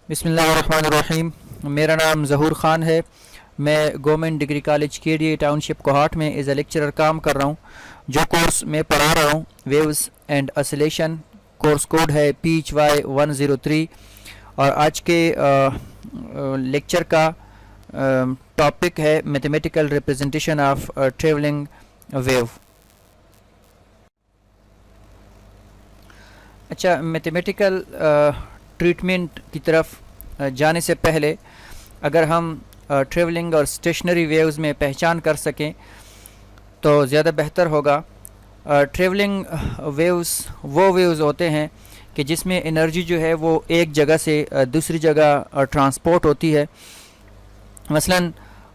बिस्मिल्लाहिर्रहमानिर्रहीम। मेरा नाम ज़हूर ख़ान है। मैं government degree college KD township Kohat में एज ए लेक्चरर काम कर रहा हूँ। जो कोर्स मैं पढ़ा रहा हूँ waves and oscillation, course code है PHY 103। और आज के लेक्चर का टॉपिक है mathematical representation of travelling wave. अच्छा, मैथमेटिकल ट्रीटमेंट की तरफ जाने से पहले अगर हम ट्रेवलिंग और स्टेशनरी वेव्स में पहचान कर सकें तो ज़्यादा बेहतर होगा। ट्रेवलिंग वेव्स वो वेव्स होते हैं कि जिसमें एनर्जी जो है वो एक जगह से दूसरी जगह ट्रांसपोर्ट होती है। मसलन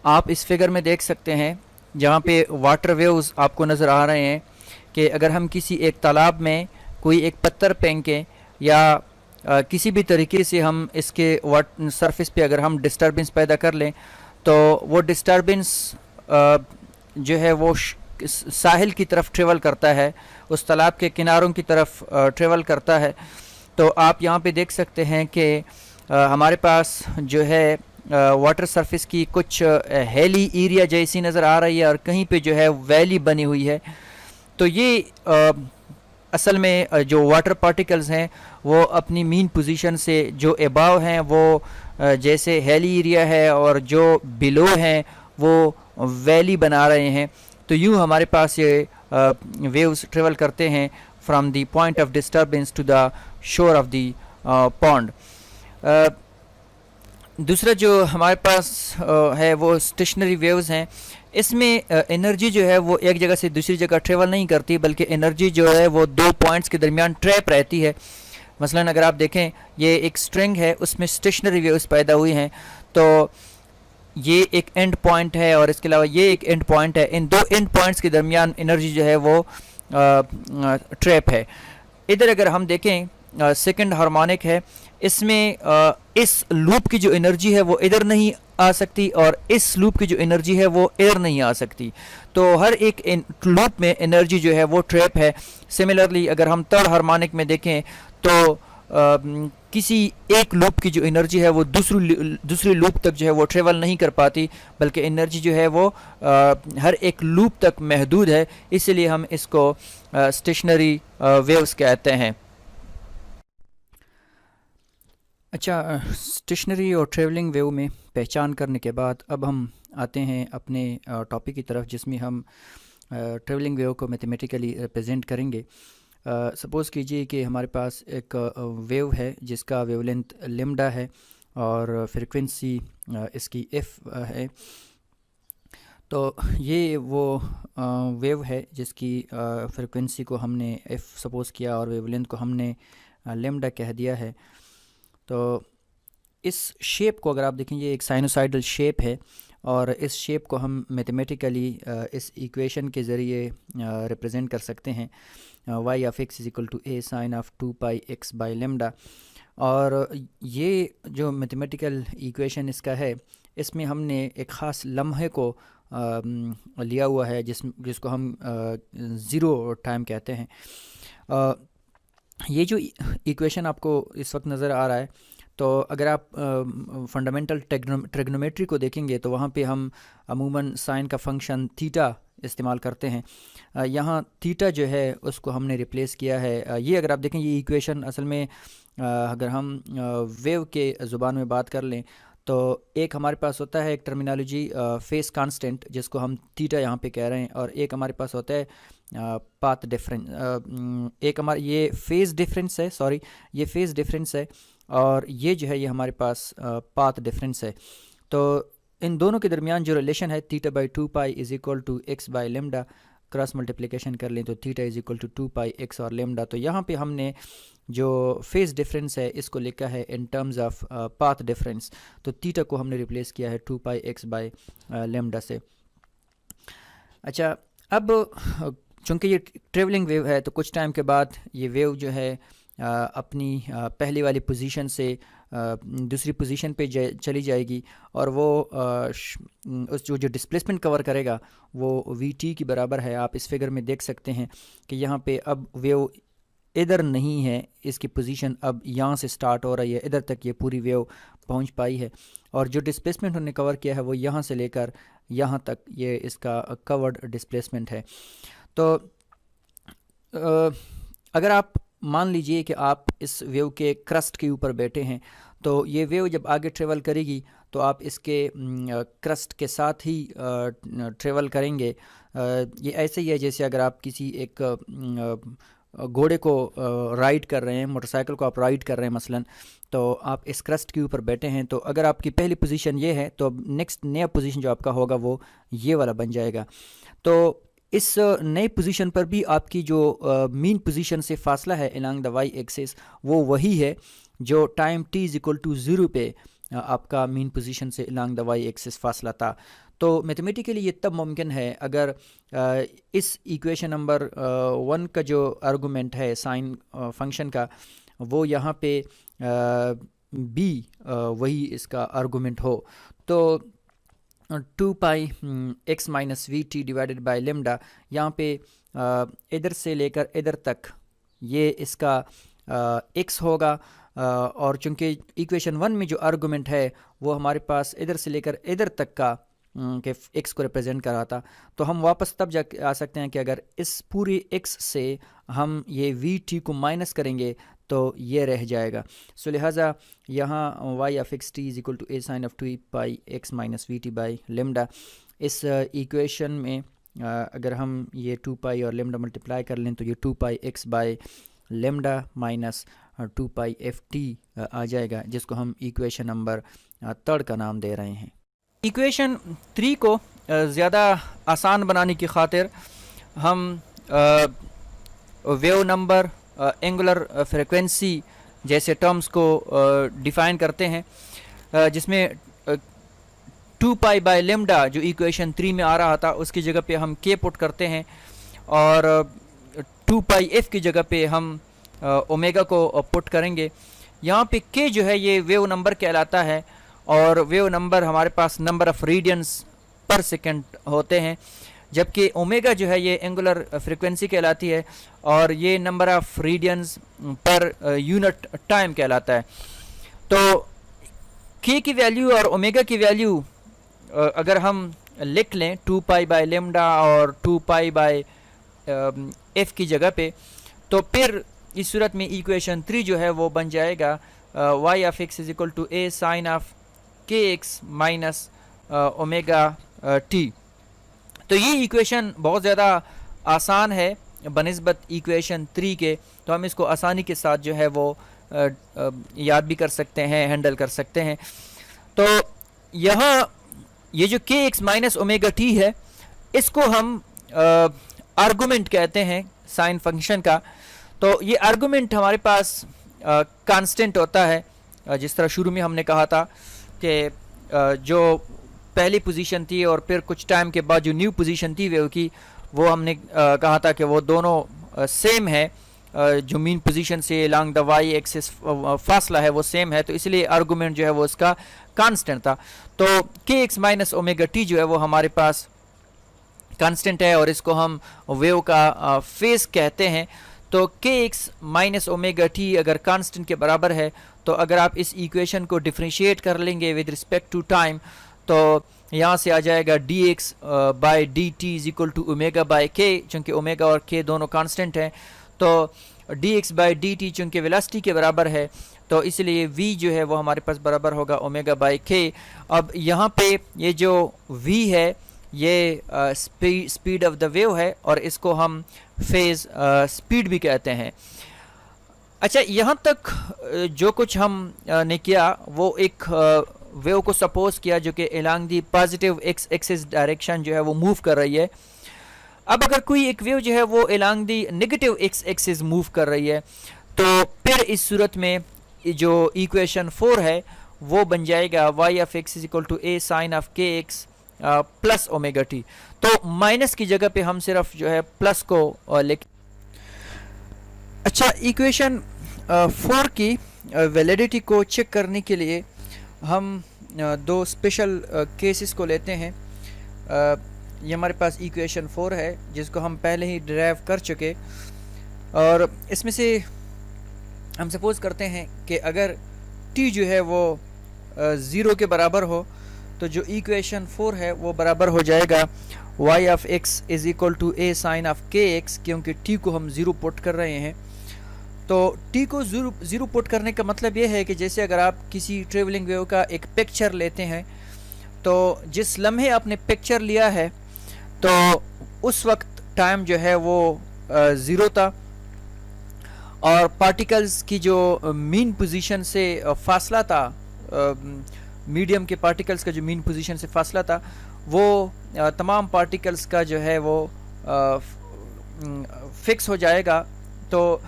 आप इस फिगर में देख सकते हैं जहाँ पे वाटर वेव्स आपको नज़र आ रहे हैं कि अगर हम किसी एक तालाब में कोई एक पत्थर फेंकें या किसी भी तरीके से हम इसके सरफेस पे अगर हम डिस्टर्बेंस पैदा कर लें तो वो डिस्टर्बेंस जो है वो साहिल की तरफ ट्रेवल करता है, उस तालाब के किनारों की तरफ ट्रेवल करता है। तो आप यहाँ पे देख सकते हैं कि हमारे पास जो है वाटर सरफेस की कुछ हेली एरिया जैसी नज़र आ रही है और कहीं पे जो है वैली बनी हुई है। तो ये असल में जो वाटर पार्टिकल्स हैं वो अपनी मीन पोजीशन से जो एबाव हैं वो जैसे हेली एरिया है और जो बिलो हैं वो वैली बना रहे हैं। तो यूँ हमारे पास ये वेव्स ट्रेवल करते हैं from the point of disturbance to the shore of the pond. दूसरा जो हमारे पास है वो स्टेशनरी वेव्स हैं। इसमें एनर्जी जो है वो एक जगह से दूसरी जगह ट्रेवल नहीं करती, बल्कि एनर्जी जो है वो दो पॉइंट्स के दरमियान ट्रैप रहती है। मसलन अगर आप देखें ये एक स्ट्रिंग है, उसमें स्टेशनरी वेव्स पैदा हुई हैं, तो ये एक एंड पॉइंट है और इसके अलावा ये एक एंड पॉइंट है। इन दो एंड पॉइंट्स के दरमियान एनर्जी जो है वो ट्रैप है। इधर अगर हम देखें सेकंड हार्मोनिक है, इसमें इस लूप की जो एनर्जी है वो इधर नहीं आ सकती और इस लूप की जो एनर्जी है वो इधर नहीं आ सकती। तो हर एक लूप में एनर्जी जो है वो ट्रैप है। सिमिलरली अगर हम थर्ड हार्मोनिक में देखें तो किसी एक लूप की जो एनर्जी है वो दूसरी लूप तक जो है वो ट्रेवल नहीं कर पाती, बल्कि एनर्जी जो है वो हर एक लूप तक महदूद है। इसलिए हम इसको स्टेशनरी वेव्स कहते हैं। अच्छा, स्टेशनरी और ट्रेवलिंग वेव में पहचान करने के बाद अब हम आते हैं अपने टॉपिक की तरफ, जिसमें हम ट्रेवलिंग वेव को मैथमेटिकली रिप्रेजेंट करेंगे। सपोज़ कीजिए कि हमारे पास एक वेव है जिसका वेवलेंथ लेमडा है और फ्रीक्वेंसी इसकी एफ है। तो ये वो वेव है जिसकी फ्रीक्वेंसी को हमने एफ सपोज़ किया और वेवलेंथ को हमने लेमडा कह दिया है। तो इस शेप को अगर आप देखें, ये एक साइनोसाइडल शेप है और इस शेप को हम मैथमेटिकली इस इक्वेशन के ज़रिए रिप्रेजेंट कर सकते हैं, y of x is equal to a sine of 2πx by lambda. और ये जो मैथमेटिकल इक्वेशन इसका है, इसमें हमने एक ख़ास लम्हे को लिया हुआ है जिसको हम ज़ीरो टाइम कहते हैं। ये जो इक्वेशन आपको इस वक्त नज़र आ रहा है, तो अगर आप फंडामेंटल ट्रिग्नोमेट्री को देखेंगे तो वहाँ पे हम अमूमन साइन का फंक्शन थीटा इस्तेमाल करते हैं। यहाँ थीटा जो है उसको हमने रिप्लेस किया है। ये अगर आप देखें ये इक्वेशन असल में अगर हम वेव के ज़ुबान में बात कर लें तो एक हमारे पास होता है एक टर्मिनोलॉजी फेस कांस्टेंट जिसको हम थीटा यहाँ पे कह रहे हैं, और एक हमारे पास होता है पाथ डिफरेंस। एक हमारा ये फेज़ डिफरेंस है, सॉरी ये फेज़ डिफरेंस है, और ये जो है ये हमारे पास पाथ डिफरेंस है। तो इन दोनों के दरमियान जो रिलेशन है theta by 2π is equal to x by lambda, cross multiplication कर लें तो theta is equal to 2π x और लेमडा। तो यहाँ पे हमने जो फेज़ डिफरेंस है इसको लिखा है in terms of path difference. तो थीटा को हमने रिप्लेस किया है 2π x बाई लेमडा से। अच्छा, अब चूँकि ये ट्रेवलिंग वेव है तो कुछ टाइम के बाद ये वेव जो है अपनी पहली वाली पोजीशन से दूसरी पोजीशन पे चली जाएगी और वो उस जो डिस्प्लेसमेंट कवर करेगा वो वी टी की बराबर है। आप इस फिगर में देख सकते हैं कि यहाँ पे अब वेव इधर नहीं है, इसकी पोजीशन अब यहाँ से स्टार्ट हो रही है, इधर तक ये पूरी वेव पहुँच पाई है, और जो डिस्प्लेसमेंट उन्होंने कवर किया है वो यहाँ से लेकर यहाँ तक ये इसका कवर्ड डिस्प्लेसमेंट है। तो अगर आप मान लीजिए कि आप इस वेव के क्रस्ट के ऊपर बैठे हैं, तो ये वेव जब आगे ट्रेवल करेगी तो आप इसके क्रस्ट के साथ ही ट्रेवल करेंगे। ये ऐसे ही है जैसे अगर आप किसी एक घोड़े को राइड कर रहे हैं, मोटरसाइकिल को आप राइड कर रहे हैं मसलन, तो आप इस क्रस्ट के ऊपर बैठे हैं, तो अगर आपकी पहली पोजीशन ये है तो अब नेक्स्ट नया पोजीशन जो आपका होगा वो ये वाला बन जाएगा। तो इस नए पोजीशन पर भी आपकी जो मीन पोजीशन से फासला है अलोंग द वाई एक्सिस वो वही है जो time t is equal to 0 पे आपका मीन पोजीशन से अलोंग द वाई एक्सिस फासला था। तो मैथमेटिकली ये तब मुमकिन है अगर इस इक्वेशन नंबर 1 का जो आर्गूमेंट है साइन फंक्शन का वो यहाँ पे b वही इसका आर्गूमेंट हो, तो 2 पाई x minus v T divided by lambda, यहाँ पे इधर से लेकर इधर तक ये इसका x होगा, और चूंकि इक्वेशन 1 में जो आर्गूमेंट है वो हमारे पास इधर से लेकर इधर तक का के x को रिप्रेजेंट कर रहा था, तो हम वापस तब जा आ सकते हैं कि अगर इस पूरी x से हम ये वी टी को माइनस करेंगे तो ये रह जाएगा। सो लिहाजा यहाँ y of x t is equal to a sine of 2 pi x minus v t by lambda. इस इक्वेशन में अगर हम ये 2 पाई और लेमडा मल्टीप्लाई कर लें तो ये 2 pi x by lambda minus 2 pi f t आ जाएगा, जिसको हम इक्वेशन नंबर 3 का नाम दे रहे हैं। इक्वेशन 3 को ज़्यादा आसान बनाने की खातिर हम वेव नंबर, एंगुलर फ्रीक्वेंसी जैसे टर्म्स को डिफ़ाइन करते हैं, जिसमें 2 पाई बाय लेमडा जो इक्वेशन 3 में आ रहा था उसकी जगह पे हम k पुट करते हैं, और 2 पाई एफ की जगह पे हम ओमेगा को पुट करेंगे। यहाँ पे k जो है ये वेव नंबर कहलाता है, और वेव नंबर हमारे पास number of radians per second होते हैं, जबकि ओमेगा जो है ये एंगुलर फ्रीक्वेंसी कहलाती है और ये number of radians per unit time कहलाता है। तो k की वैल्यू और ओमेगा की वैल्यू अगर हम लिख लें 2 पाई बाय लेमडा और 2 पाई बाय एफ की जगह पे, तो फिर इस सूरत में इक्वेशन 3 जो है वो बन जाएगा y of x is equal to a sine of k x minus omega t. तो ये इक्वेशन बहुत ज़्यादा आसान है बनिस्बत इक्वेशन 3 के, तो हम इसको आसानी के साथ जो है वो याद भी कर सकते हैं, हैंडल कर सकते हैं। तो यहाँ ये जो के एक्स माइनस ओमेगा टी है इसको हम आर्गूमेंट कहते हैं साइन फंक्शन का। तो ये आर्गूमेंट हमारे पास कांस्टेंट होता है, जिस तरह शुरू में हमने कहा था कि जो पहली पोजीशन थी और फिर कुछ टाइम के बाद जो न्यू पोजीशन थी वेव की, वो हमने कहा था कि वो दोनों सेम है, जो मीन पोजीशन से लॉन्ग द वाई एक्सिस फासला है वो सेम है, तो इसलिए आर्गूमेंट जो है वो उसका कांस्टेंट था। तो के एक्स माइनस ओमेगा टी जो है वो हमारे पास कांस्टेंट है और इसको हम वेव का फेस कहते हैं। तो के एक्स माइनस ओमेगा टी अगर कांस्टेंट के बराबर है तो अगर आप इस इक्वेशन को डिफ्रेंशिएट कर लेंगे विद रिस्पेक्ट टू टाइम, तो यहाँ से आ जाएगा d x by d t is equal to omega by k, चूँकि ओमेगा और के दोनों कांस्टेंट हैं। तो d x by d t चूँकि वेलोसिटी के बराबर है तो इसलिए v जो है वो हमारे पास बराबर होगा ओमेगा बाई के। अब यहाँ पे ये जो v है ये स्पीड ऑफ द वेव है और इसको हम फेज स्पीड भी कहते हैं। अच्छा, यहाँ तक जो कुछ हम ने किया वो एक वेव को सपोज किया जो कि along the positive x axis direction जो है वो मूव कर रही है। अब अगर कोई एक वेव जो है वो along the negative x axis move कर रही है तो फिर इस सूरत में जो इक्वेशन 4 है वो बन जाएगा y of x is equal to a sine of k x plus omega t. तो माइनस की जगह पे हम सिर्फ जो है प्लस को लिख। अच्छा, इक्वेशन 4 की वैलिडिटी को चेक करने के लिए हम दो स्पेशल केसेस को लेते हैं। ये हमारे पास इक्वेशन 4 है जिसको हम पहले ही डिराइव कर चुके। और इसमें से हम सपोज़ करते हैं कि अगर t जो है वो 0 के बराबर हो तो जो इक्वेशन 4 है वो बराबर हो जाएगा y of x is equal to a sine of kx, क्योंकि t को हम 0 पुट कर रहे हैं। तो t को 0 पुट करने का मतलब ये है कि जैसे अगर आप किसी ट्रेवलिंग वेव का एक पिक्चर लेते हैं, तो जिस लम्हे आपने पिक्चर लिया है तो उस वक्त टाइम जो है वो 0 था, और पार्टिकल्स की जो मीन पोजीशन से फासला था, मीडियम के पार्टिकल्स का जो मीन पोजीशन से फासला था, वो तमाम पार्टिकल्स का जो है वो फिक्स हो जाएगा। तो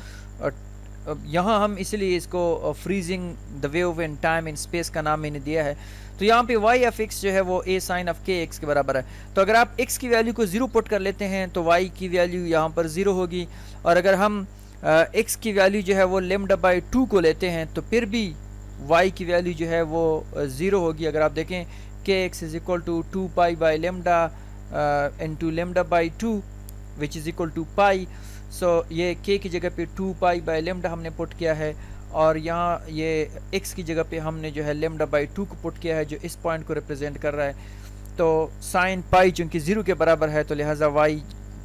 यहाँ हम इसलिए इसको freezing the wave in time in space का नाम मैंने दिया है। तो यहाँ पे y ऑफ x जो है वो a साइन ऑफ kx के बराबर है। तो अगर आप x की वैल्यू को 0 पुट कर लेते हैं तो y की वैल्यू यहाँ पर 0 होगी, और अगर हम x की वैल्यू जो है वो लेमडा बाई 2 को लेते हैं तो फिर भी y की वैल्यू जो है वो 0 होगी। अगर आप देखें kx is equal to 2 pi by lambda into lambda by 2 which is equal to pi. So ये k की जगह पे 2 पाई बाई लेमडा हमने पुट किया है, और यहाँ ये x की जगह पे हमने जो है लेमडा बाई 2 को पुट किया है, जो इस पॉइंट को रिप्रेजेंट कर रहा है। तो साइन पाई चूँकि 0 के बराबर है तो लिहाजा y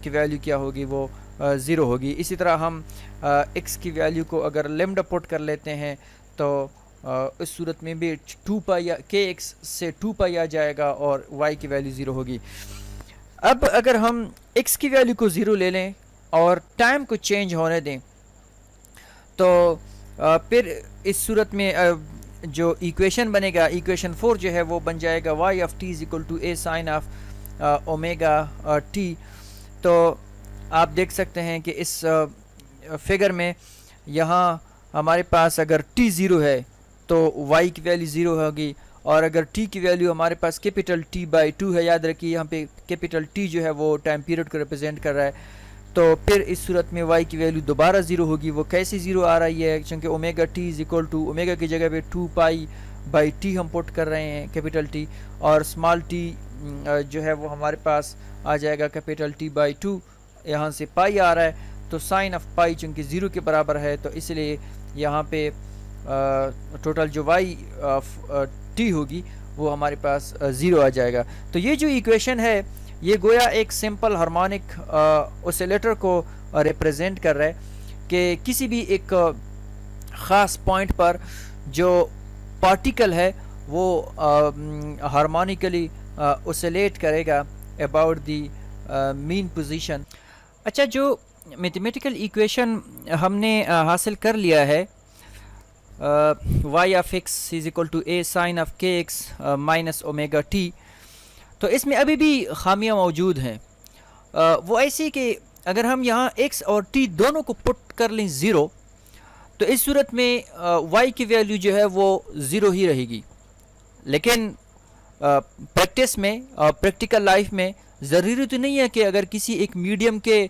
की वैल्यू क्या होगी, वो 0 होगी। इसी तरह हम x की वैल्यू को अगर लेमडा पुट कर लेते हैं तो इस सूरत में भी 2 पाई kx से 2 पाई आ जाएगा और y की वैल्यू 0 होगी। अब अगर हम x की वैल्यू को 0 ले लें और टाइम को चेंज होने दें तो फिर इस सूरत में जो इक्वेशन बनेगा, इक्वेशन 4 जो है वो बन जाएगा y of t is equal to a sine of omega t। तो आप देख सकते हैं कि इस फिगर में यहाँ हमारे पास अगर t 0 है तो y की वैल्यू 0 होगी, और अगर t की वैल्यू हमारे पास कैपिटल T बाई 2 है, याद रखिए यहाँ पे कैपिटल T जो है वो टाइम पीरियड को रिप्रेजेंट कर रहा है, तो फिर इस सूरत में y की वैल्यू दोबारा 0 होगी। वो कैसे 0 आ रही है, क्योंकि omega t is equal to omega की जगह पे 2 पाई बाई t हम पुट कर रहे हैं कैपिटल T, और स्मॉल t जो है वो हमारे पास आ जाएगा कैपिटल T बाई 2, यहाँ से पाई आ रहा है। तो साइन ऑफ पाई चूँकि 0 के बराबर है तो इसलिए यहाँ पे टोटल जो y ऑफ t होगी वो हमारे पास 0 आ जाएगा। तो ये जो इक्वेशन है ये गोया एक सिंपल हार्मोनिक ऑसिलेटर को रिप्रेजेंट कर रहा है कि किसी भी एक ख़ास पॉइंट पर जो पार्टिकल है वो हार्मोनिकली ऑसिलेट करेगा अबाउट द मीन पोजीशन। अच्छा, जो मैथमेटिकल इक्वेशन हमने हासिल कर लिया है y of x is equal to a sine of kx minus omega t, तो इसमें अभी भी खामियां मौजूद हैं। वो ऐसी कि अगर हम यहाँ x और t दोनों को पुट कर लें 0 तो इस सूरत में y की वैल्यू जो है वो 0 ही रहेगी। लेकिन प्रैक्टिस में प्रैक्टिकल लाइफ में ज़रूरी तो नहीं है कि अगर किसी एक मीडियम के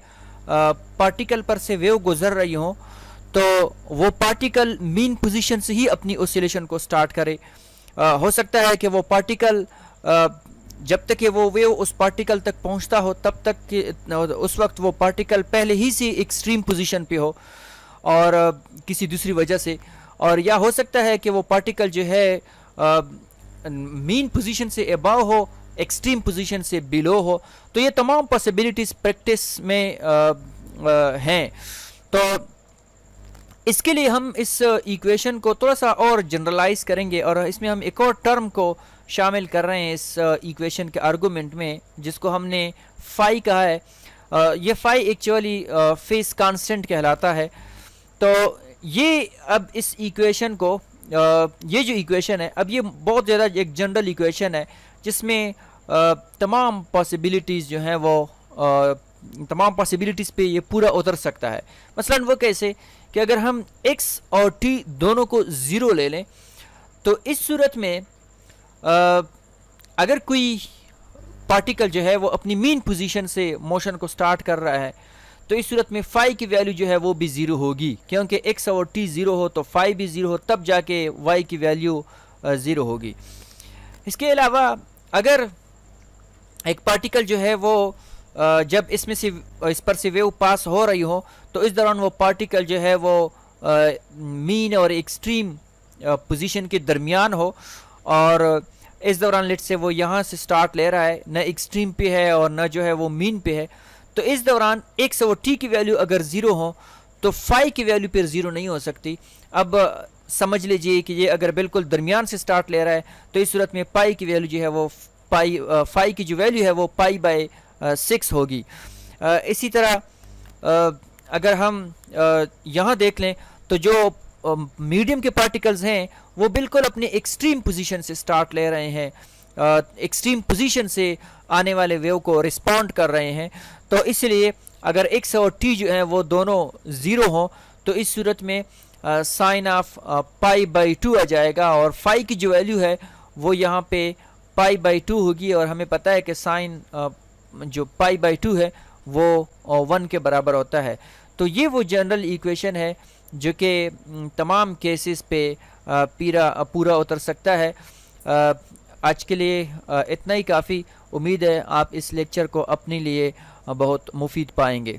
पार्टिकल पर से वेव गुजर रही हो तो वो पार्टिकल मीन पोजीशन से ही अपनी ऑसिलेशन को स्टार्ट करे। हो सकता है कि वो पार्टिकल जब तक कि वो वेव उस पार्टिकल तक पहुंचता हो तब तक कि उस वक्त वो पार्टिकल पहले ही से एक्सट्रीम पोजीशन पे हो और किसी दूसरी वजह से, और या हो सकता है कि वो पार्टिकल जो है मीन पोजीशन से अबव हो, एक्सट्रीम पोजीशन से बिलो हो। तो ये तमाम पॉसिबिलिटीज़ प्रैक्टिस में हैं। तो इसके लिए हम इस इक्वेशन को थोड़ा सा और जनरलाइज करेंगे और इसमें हम एक और टर्म को शामिल कर रहे हैं इस इक्वेशन के आर्गूमेंट में, जिसको हमने फाई कहा है। ये फाई एक्चुअली फेस कांस्टेंट कहलाता है। तो ये अब इस इक्वेशन को ये जो इक्वेशन है अब ये बहुत ज़्यादा एक जनरल इक्वेशन है जिसमें तमाम पॉसिबिलिटीज़ जो हैं वो तमाम पॉसिबिलिटीज़ पे ये पूरा उतर सकता है। मसलन वो कैसे कि अगर हम x और t दोनों को 0 ले लें तो इस सूरत में अगर कोई पार्टिकल जो है वो अपनी मीन पोजीशन से मोशन को स्टार्ट कर रहा है तो इस सूरत में फाई की वैल्यू जो है वो भी 0 होगी, क्योंकि x और t 0 हो तो फाई भी 0 हो, तब जाके y की वैल्यू 0 होगी। इसके अलावा अगर एक पार्टिकल जो है वो जब इसमें से इस पर से वेव पास हो रही हो तो इस दौरान वो पार्टिकल जो है वो मीन और एक्सट्रीम पोजीशन के दरमियान हो, और इस दौरान लेट से वो यहाँ से स्टार्ट ले रहा है, न एक्सट्रीम पे है और न जो है वो मीन पे है, तो इस दौरान x और t की वैल्यू अगर ज़ीरो हो तो फाई की वैल्यू फिर ज़ीरो नहीं हो सकती। अब समझ लीजिए कि ये अगर बिल्कुल दरमियान से स्टार्ट ले रहा है तो इस सूरत में पाई की वैल्यू जो है वो फाई की जो वैल्यू है वो पाई बाय 6 होगी। इसी तरह अगर हम यहाँ देख लें तो जो मीडियम के पार्टिकल्स हैं वो बिल्कुल अपने एक्सट्रीम पोजीशन से स्टार्ट ले रहे हैं, एक्सट्रीम पोजीशन से आने वाले वेव को रिस्पॉन्ड कर रहे हैं। तो इसलिए अगर x और t जो है वो दोनों ज़ीरो हों तो इस सूरत में साइन ऑफ पाई बाई 2 आ जाएगा, और फाई की जो वैल्यू है वो यहाँ पे पाई बाई 2 होगी, और हमें पता है कि साइन जो पाई बाई 2 है वो 1 के बराबर होता है। तो ये वो जनरल इक्वेशन है जो कि तमाम केसेस पे पूरा उतर सकता है। आज के लिए इतना ही काफ़ी। उम्मीद है आप इस लेक्चर को अपने लिए बहुत मुफीद पाएंगे।